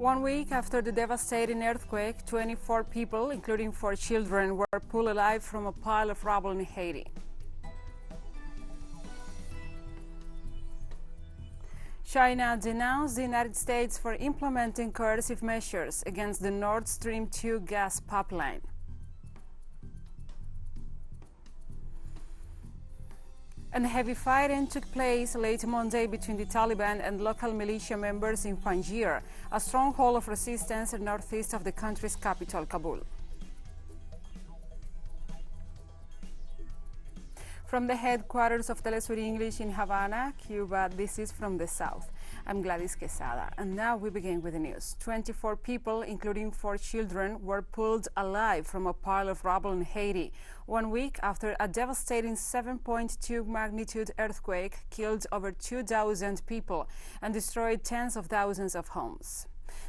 1 week after the devastating earthquake, 24 people, including 4 children, were pulled alive from a pile of rubble in Haiti. China denounced the United States for implementing coercive measures against the Nord Stream 2 gas pipeline. And heavy fighting took place late Monday between the Taliban and local militia members in Panjshir, a stronghold of resistance northeast of the country's capital, Kabul. From the headquarters of TeleSUR English in Havana, Cuba, this is From the South. I'm Gladys Quesada, and now we begin with the news. 24 people, including 4 children, were pulled alive from a pile of rubble in Haiti 1 week after a devastating 7.2 magnitude earthquake killed over 2,000 people and destroyed tens of thousands of homes.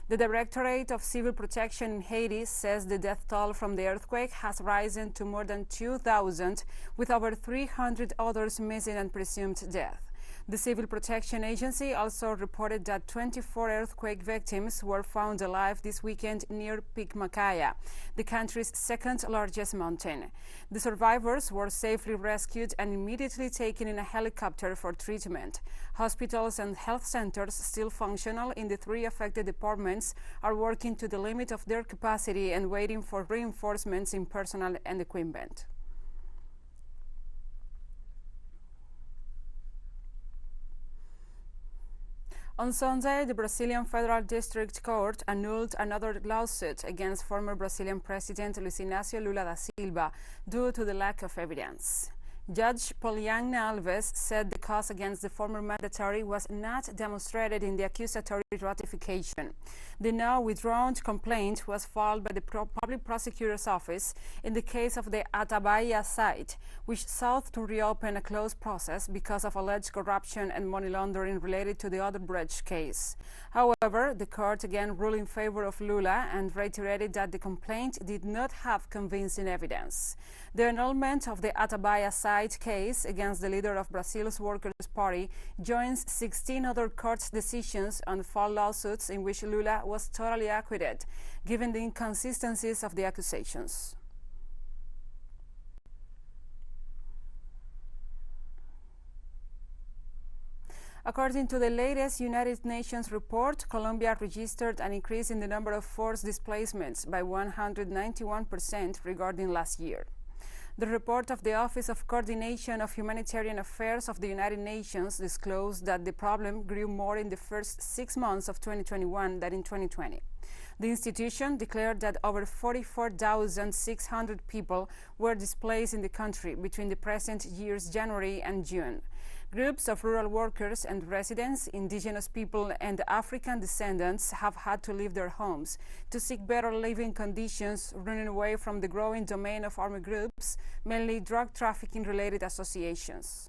The Directorate of Civil Protection in Haiti says the death toll from the earthquake has risen to more than 2,000, with over 300 others missing and presumed dead. The Civil Protection Agency also reported that 24 earthquake victims were found alive this weekend near Pic Macaya, the country's second largest mountain. The survivors were safely rescued and immediately taken in a helicopter for treatment. Hospitals and health centers still functional in the 3 affected departments are working to the limit of their capacity and waiting for reinforcements in personnel and equipment. On Sunday, the Brazilian Federal District Court annulled another lawsuit against former Brazilian President Luiz Inácio Lula da Silva due to the lack of evidence. Judge Poliana Alves said the cause against the former mandatory was not demonstrated in the accusatory ratification. The now withdrawn complaint was filed by the public prosecutor's office in the case of the Atabaia site, which sought to reopen a closed process because of alleged corruption and money laundering related to the Odebrecht case. However, the court again ruled in favor of Lula and reiterated that the complaint did not have convincing evidence. The annulment of the Atabaia site case against the leader of Brazil's Workers' Party joins 16 other court decisions on filed lawsuits in which Lula was totally acquitted, given the inconsistencies of the accusations. According to the latest United Nations report, Colombia registered an increase in the number of forced displacements by 191% regarding last year. The report of the Office of Coordination of Humanitarian Affairs of the United Nations disclosed that the problem grew more in the first 6 months of 2021 than in 2020. The institution declared that over 44,600 people were displaced in the country between the present year's January and June. Groups of rural workers and residents, indigenous people, and African descendants have had to leave their homes to seek better living conditions, running away from the growing domain of armed groups, mainly drug trafficking-related associations.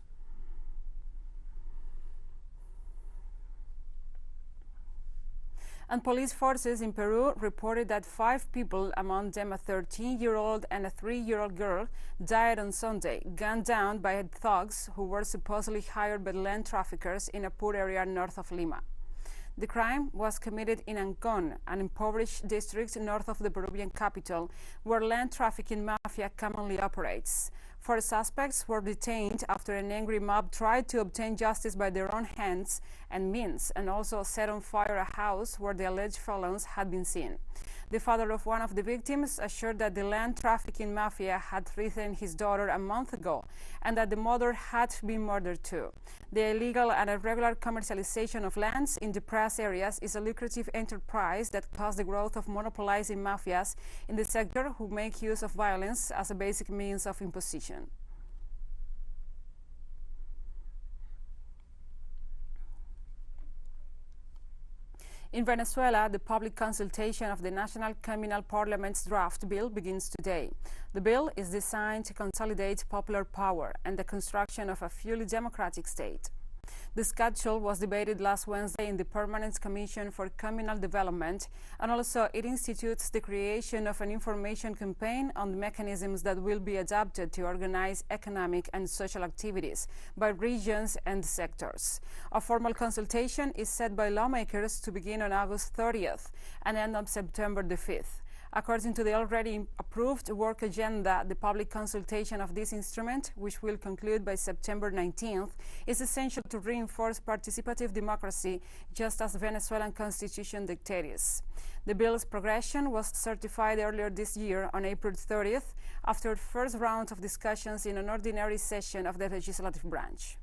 And police forces in Peru reported that 5 people, among them a 13-year-old and a 3-year-old girl, died on Sunday, gunned down by thugs who were supposedly hired by land traffickers in a poor area north of Lima. The crime was committed in Ancon, an impoverished district north of the Peruvian capital, where land trafficking mafia commonly operates. 4 suspects were detained after an angry mob tried to obtain justice by their own hands and means, and also set on fire a house where the alleged felons had been seen. The father of one of the victims assured that the land trafficking mafia had threatened his daughter a month ago and that the mother had been murdered too. The illegal and irregular commercialization of lands in depressed areas is a lucrative enterprise that caused the growth of monopolizing mafias in the sector who make use of violence as a basic means of imposition. In Venezuela, the public consultation of the National Criminal Parliament's draft bill begins today. The bill is designed to consolidate popular power and the construction of a fully democratic state. The schedule was debated last Wednesday in the Permanent Commission for Communal Development, and also it institutes the creation of an information campaign on the mechanisms that will be adapted to organize economic and social activities by regions and sectors. A formal consultation is set by lawmakers to begin on August 30th and end on September the 5th. According to the already approved work agenda, the public consultation of this instrument, which will conclude by September 19th, is essential to reinforce participative democracy, just as Venezuelan constitution dictates. The bill's progression was certified earlier this year on April 30th, after the first round of discussions in an ordinary session of the legislative branch.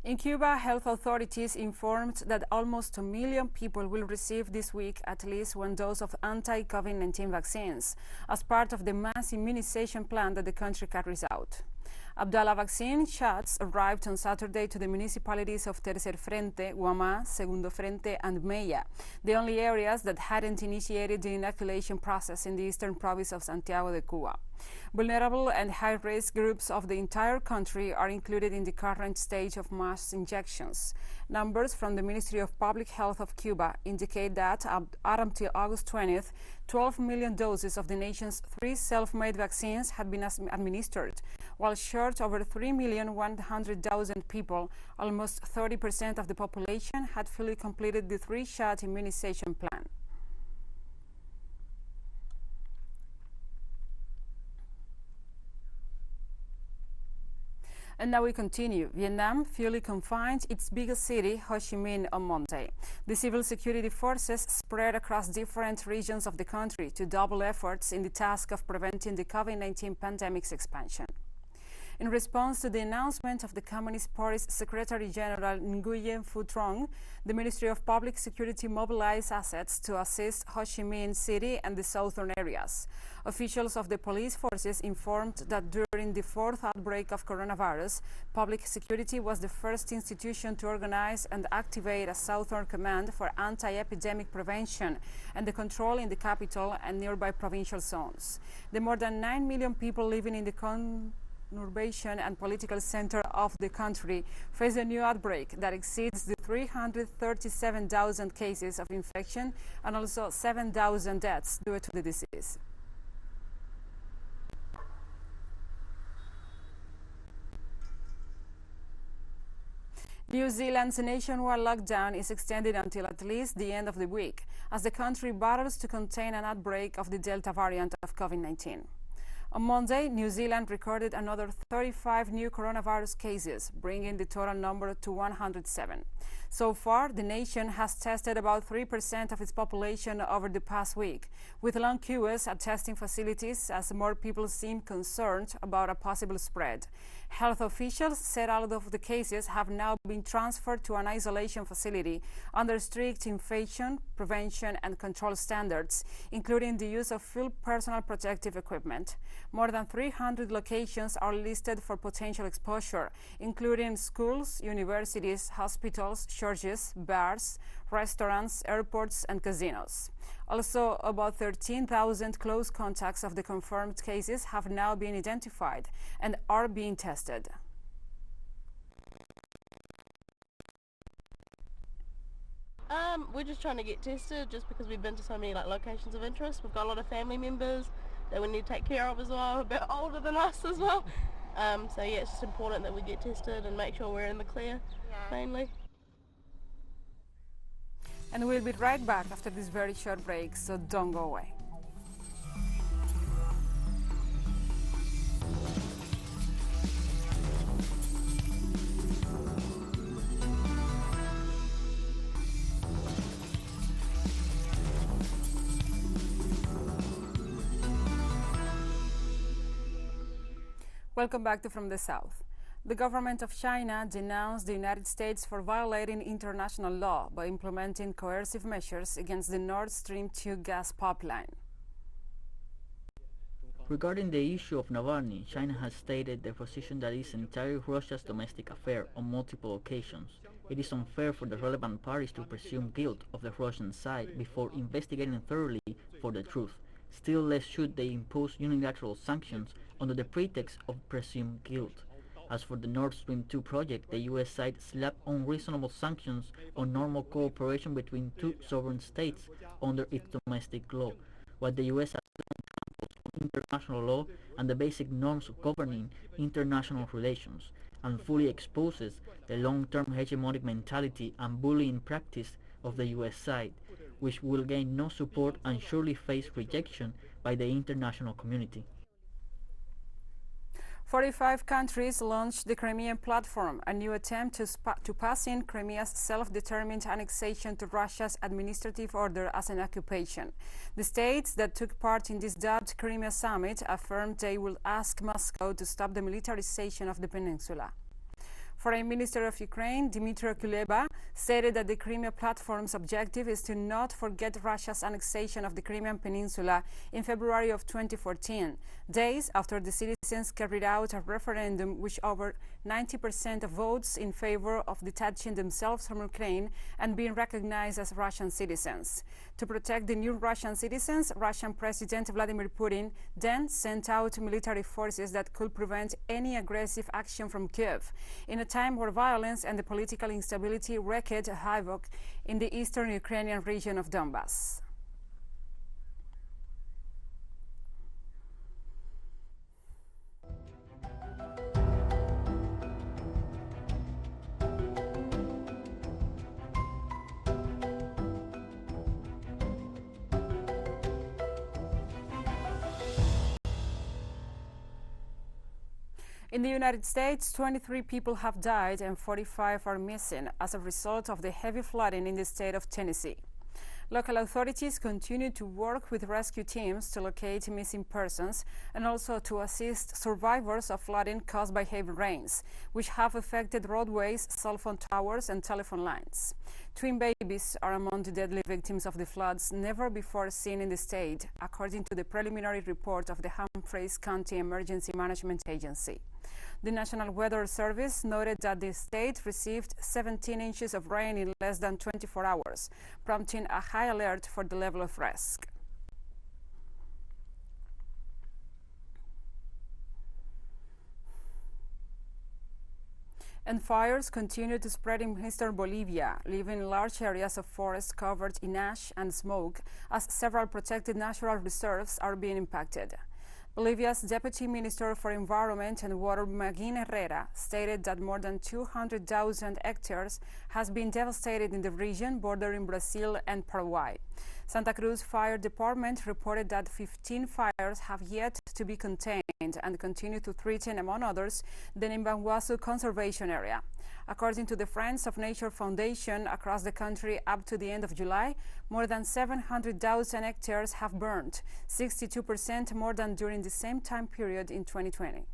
In Cuba, health authorities informed that almost 1 million people will receive this week at least one dose of anti-COVID-19 vaccines as part of the mass immunization plan that the country carries out. Abdallah vaccine shots arrived on Saturday to the municipalities of Tercer Frente, Guamá, Segundo Frente, and Mella, the only areas that hadn't initiated the inoculation process in the eastern province of Santiago de Cuba. Vulnerable and high-risk groups of the entire country are included in the current stage of mass injections. Numbers from the Ministry of Public Health of Cuba indicate that up until August 20th, 12 million doses of the nation's 3 self-made vaccines had been administered, while short over 3,100,000 people, almost 30% of the population, had fully completed the 3-shot immunization plan. And now we continue. Vietnam fully confined its biggest city, Ho Chi Minh, on Monday. The civil security forces spread across different regions of the country to double efforts in the task of preventing the COVID-19 pandemic's expansion. In response to the announcement of the Communist Party's Secretary General Nguyen Phu Trong, the Ministry of Public Security mobilized assets to assist Ho Chi Minh City and the southern areas. Officials of the police forces informed that during the 4th outbreak of coronavirus, public security was the first institution to organize and activate a southern command for anti-epidemic prevention and the control in the capital and nearby provincial zones. The more than 9 million people living in the conurbation and political center of the country face a new outbreak that exceeds the 337,000 cases of infection and also 7,000 deaths due to the disease. New Zealand's nationwide lockdown is extended until at least the end of the week, as the country battles to contain an outbreak of the Delta variant of COVID-19. On Monday, New Zealand recorded another 35 new coronavirus cases, bringing the total number to 107. So far, the nation has tested about 3% of its population over the past week, with long queues at testing facilities as more people seem concerned about a possible spread. Health officials said all of the cases have now been transferred to an isolation facility under strict infection, prevention and control standards, including the use of full personal protective equipment. More than 300 locations are listed for potential exposure, including schools, universities, hospitals, churches, bars, restaurants, airports and casinos. Also, about 13,000 close contacts of the confirmed cases have now been identified and are being tested. We're just trying to get tested just because we've been to so many locations of interest. We've got a lot of family members that we need to take care of as well, a bit older than us as well. So yeah, it's just important that we get tested and make sure we're in the clear, mainly. And we'll be right back after this very short break, so don't go away. Welcome back to From the South. The government of China denounced the United States for violating international law by implementing coercive measures against the Nord Stream 2 gas pipeline. Regarding the issue of Navalny, China has stated their position that it is entirely Russia's domestic affair on multiple occasions. It is unfair for the relevant parties to presume guilt of the Russian side before investigating thoroughly for the truth. Still less should they impose unilateral sanctions under the pretext of presumed guilt. As for the Nord Stream 2 project, the US side slapped unreasonable sanctions on normal cooperation between two sovereign states under its domestic law, what the US has international law and the basic norms governing international relations, and fully exposes the long-term hegemonic mentality and bullying practice of the US side, which will gain no support and surely face rejection by the international community. 45 countries launched the Crimean Platform, a new attempt to pass in Crimea's self-determined annexation to Russia's administrative order as an occupation. The states that took part in this dubbed Crimea summit affirmed they will ask Moscow to stop the militarization of the peninsula. Foreign Minister of Ukraine, Dmytro Kuleba, stated that the Crimea Platform's objective is to not forget Russia's annexation of the Crimean Peninsula in February of 2014, days after the citizens carried out a referendum which over 90% of votes in favor of detaching themselves from Ukraine and being recognized as Russian citizens. To protect the new Russian citizens, Russian President Vladimir Putin then sent out military forces that could prevent any aggressive action from Kyiv, in a time where violence and the political instability wreaked havoc in the eastern Ukrainian region of Donbass. In the United States, 23 people have died and 45 are missing as a result of the heavy flooding in the state of Tennessee. Local authorities continue to work with rescue teams to locate missing persons and also to assist survivors of flooding caused by heavy rains, which have affected roadways, cell phone towers, and telephone lines. Twin babies are among the deadly victims of the floods never before seen in the state, according to the preliminary report of the Humphreys County Emergency Management Agency. The National Weather Service noted that the state received 17 inches of rain in less than 24 hours, prompting a high alert for the level of risk. And fires continue to spread in eastern Bolivia, leaving large areas of forest covered in ash and smoke as several protected natural reserves are being impacted. Bolivia's Deputy Minister for Environment and Water, Magin Herrera, stated that more than 200,000 hectares has been devastated in the region bordering Brazil and Paraguay. Santa Cruz Fire Department reported that 15 fires have yet to be contained and continue to threaten, among others, the Nimbanguazu Conservation Area. According to the Friends of Nature Foundation, across the country up to the end of July, more than 700,000 hectares have burned, 62% more than during the same time period in 2020.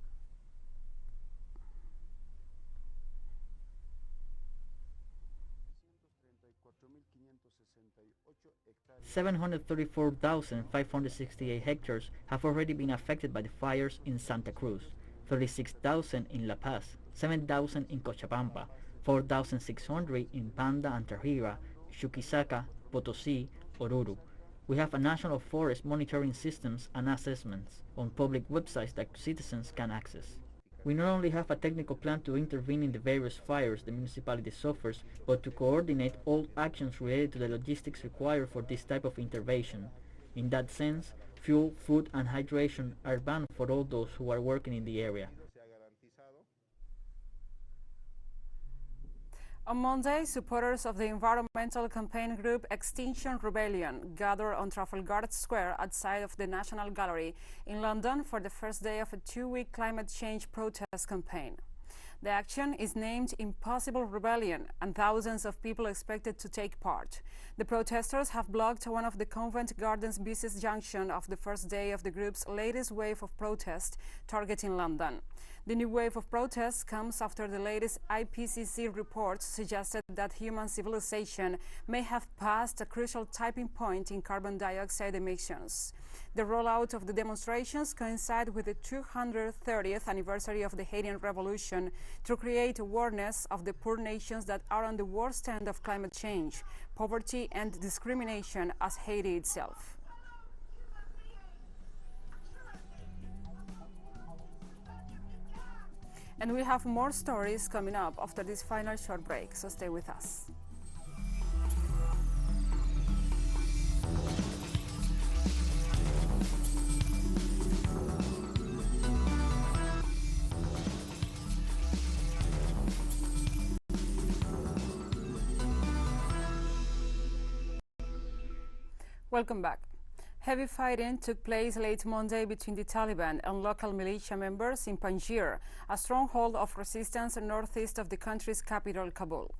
$734,568 hectares have already been affected by the fires in Santa Cruz, 36,000 in La Paz, 7,000 in Cochabamba, 4,600 in Panda and Tarija, Chuquisaca, Potosí, Oruro. We have a national forest monitoring systems and assessments on public websites that citizens can access. We not only have a technical plan to intervene in the various fires the municipality suffers, but to coordinate all actions related to the logistics required for this type of intervention. In that sense, fuel, food, and hydration are banned for all those who are working in the area. On Monday, supporters of the environmental campaign group Extinction Rebellion gathered on Trafalgar Square outside of the National Gallery in London for the first day of a two-week climate change protest campaign. The action is named Impossible Rebellion, and thousands of people expected to take part. The protesters have blocked one of the Covent Garden's busiest junction of the first day of the group's latest wave of protest targeting London. The new wave of protests comes after the latest IPCC report suggested that human civilization may have passed a crucial tipping point in carbon dioxide emissions. The rollout of the demonstrations coincide with the 230th anniversary of the Haitian Revolution to create awareness of the poor nations that are on the worst end of climate change, poverty and discrimination as Haiti itself. And we have more stories coming up after this final short break, so stay with us. Welcome back. Heavy fighting took place late Monday between the Taliban and local militia members in Panjshir, a stronghold of resistance northeast of the country's capital, Kabul.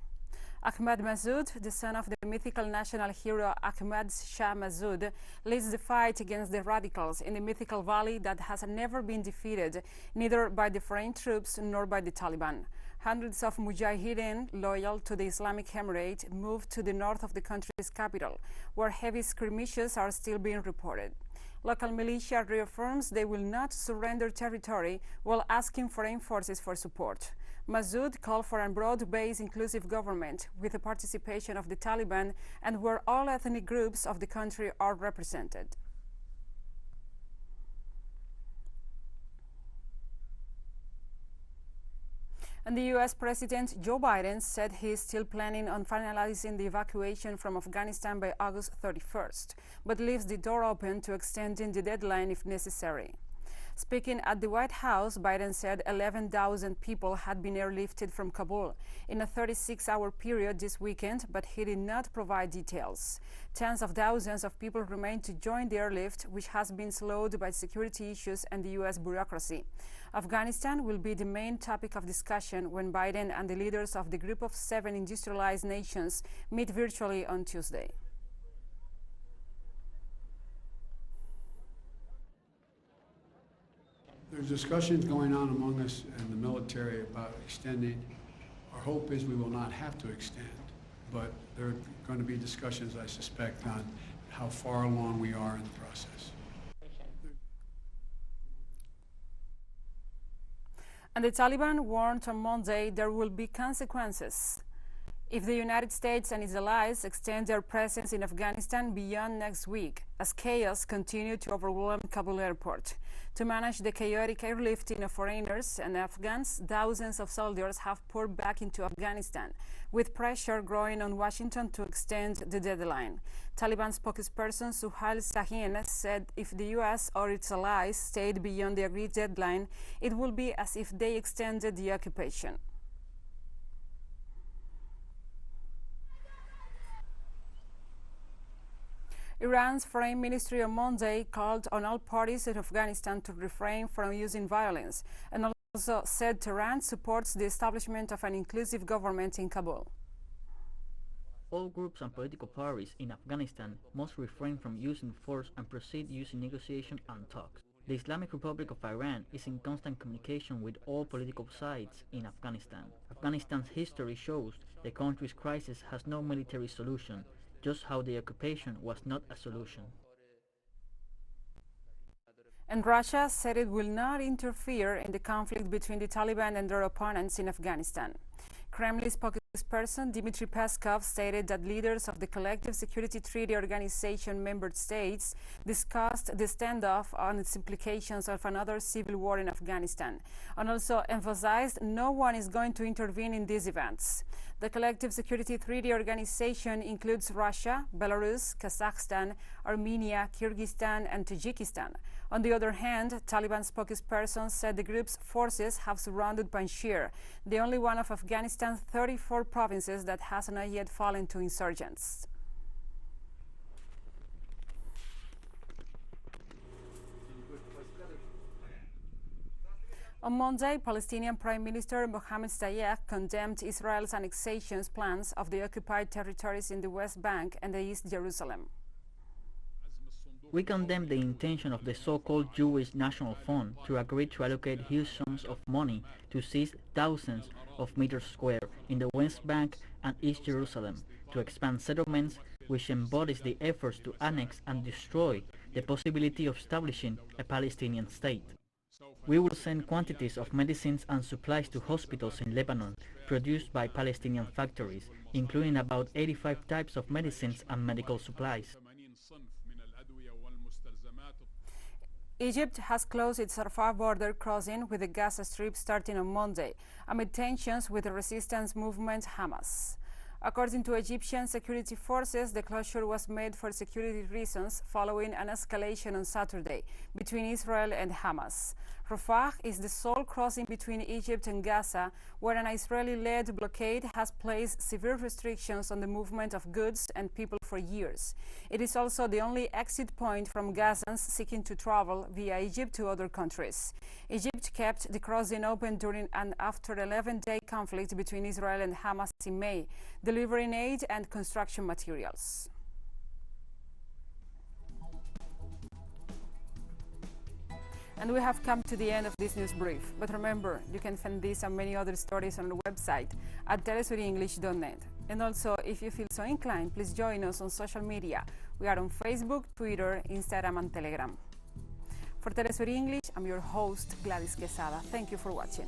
Ahmad Massoud, the son of the mythical national hero Ahmad Shah Massoud, leads the fight against the radicals in the mythical valley that has never been defeated, neither by the foreign troops nor by the Taliban. Hundreds of mujahideen loyal to the Islamic Emirate moved to the north of the country's capital, where heavy skirmishes are still being reported. Local militia reaffirms they will not surrender territory while asking foreign forces for support. Massoud called for a broad-based inclusive government with the participation of the Taliban and where all ethnic groups of the country are represented. And the U.S. President Joe Biden said he is still planning on finalizing the evacuation from Afghanistan by August 31st, but leaves the door open to extending the deadline if necessary. Speaking at the White House, Biden said 11,000 people had been airlifted from Kabul in a 36-hour period this weekend, but he did not provide details. Tens of thousands of people remain to join the airlift, which has been slowed by security issues and the U.S. bureaucracy. Afghanistan will be the main topic of discussion when Biden and the leaders of the Group of 7 industrialized nations meet virtually on Tuesday. There's discussions going on among us and the military about extending. Our hope is we will not have to extend, but there are going to be discussions, I suspect, on how far along we are in the process. And the Taliban warned on Monday there will be consequences if the United States and its allies extend their presence in Afghanistan beyond next week, as chaos continued to overwhelm Kabul airport. To manage the chaotic airlifting of foreigners and Afghans, thousands of soldiers have poured back into Afghanistan, with pressure growing on Washington to extend the deadline. Taliban spokesperson Suhail Shaheen said if the U.S. or its allies stayed beyond the agreed deadline, it would be as if they extended the occupation. Iran's foreign ministry on Monday called on all parties in Afghanistan to refrain from using violence and also said Tehran supports the establishment of an inclusive government in Kabul. All groups and political parties in Afghanistan must refrain from using force and proceed using negotiation and talks. The Islamic Republic of Iran is in constant communication with all political sides in Afghanistan. Afghanistan's history shows the country's crisis has no military solution, just how the occupation was not a solution. And Russia said it will not interfere in the conflict between the Taliban and their opponents in Afghanistan. Kremlin spokesperson Dmitry Peskov stated that leaders of the Collective Security Treaty Organization member states discussed the standoff on its implications of another civil war in Afghanistan, and also emphasized no one is going to intervene in these events. The Collective Security Treaty Organization includes Russia, Belarus, Kazakhstan, Armenia, Kyrgyzstan, and Tajikistan. On the other hand, Taliban spokesperson said the group's forces have surrounded Panjshir, the only one of Afghanistan's 34 provinces that has not yet fallen to insurgents. On Monday, Palestinian Prime Minister Mohammed Shtayyeh condemned Israel's annexation plans of the occupied territories in the West Bank and the East Jerusalem. We condemn the intention of the so-called Jewish National Fund to agree to allocate huge sums of money to seize thousands of meters square in the West Bank and East Jerusalem, to expand settlements, which embodies the efforts to annex and destroy the possibility of establishing a Palestinian state. We will send quantities of medicines and supplies to hospitals in Lebanon, produced by Palestinian factories, including about 85 types of medicines and medical supplies. Egypt has closed its Rafah border crossing with the Gaza Strip starting on Monday, amid tensions with the resistance movement Hamas. According to Egyptian security forces, the closure was made for security reasons following an escalation on Saturday between Israel and Hamas. Rafah is the sole crossing between Egypt and Gaza, where an Israeli-led blockade has placed severe restrictions on the movement of goods and people for years. It is also the only exit point from Gazans seeking to travel via Egypt to other countries. Egypt kept the crossing open during and after 11-day conflict between Israel and Hamas in May, delivering aid and construction materials. And we have come to the end of this news brief. But remember, you can find this and many other stories on our website at telesurenglish.net. And also, if you feel so inclined, please join us on social media. We are on Facebook, Twitter, Instagram, and Telegram. For TeleSUR English, I'm your host, Gladys Quesada. Thank you for watching.